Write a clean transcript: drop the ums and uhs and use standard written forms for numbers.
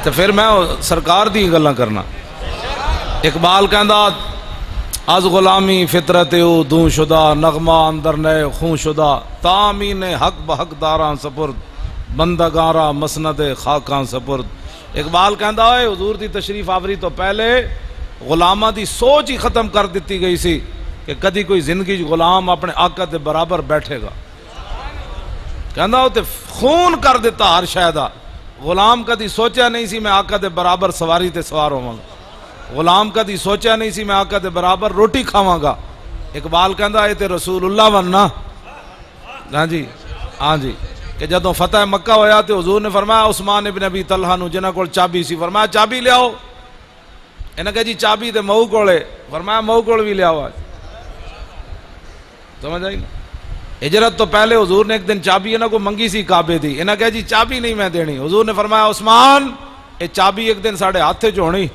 تو پھر میں سرکار دی گلاں کرنا. اقبال کہندا از غلامی فطرت او دوں شدہ نغمہ اندر نئے خون شدہ تامین حق بحق داراں سپرد بندگاں را مسند خاکاں سپرد. اقبال کہندا ہے حضور دی تشریف آوری تو پہلے غلاماں دی سوچ ہی ختم کر دیتی گئی سی کہ کدی کوئی زندگی غلام اپنے آقا دے برابر بیٹھے گا. کہندا او تے خون کر دیتا ہر شے دا. غلام کدی سوچا نہیں سی میں آقا دے برابر سواری تے سوار ہوواں گا. غلام کدی سوچا نہیں سی میں آقا دے برابر روٹی کھاواں گا. اقبال کہندا اے تے رسول اللہ وننا. ہاں جی ہاں جی کہ جدوں فتح مکہ ہویا تے حضور نے فرمایا عثمان ابن ابی طلحہ نو جنہاں کول چابی سی فرمایا چابی لے آؤ. انہاں کہا جی چابی تے مئو کول ہے. فرمایا مئو کول بھی لے آؤ. سمجھ آئی نا. ہجرت تو پہلے حضور نے ایک دن چابی انہاں کو منگی سی کعبے دی. انہاں کہا جی چابی نہیں میں دینی. حضور نے فرمایا عثمان اے چابی ایک دن ساڑھے ہاتھے چ ہونی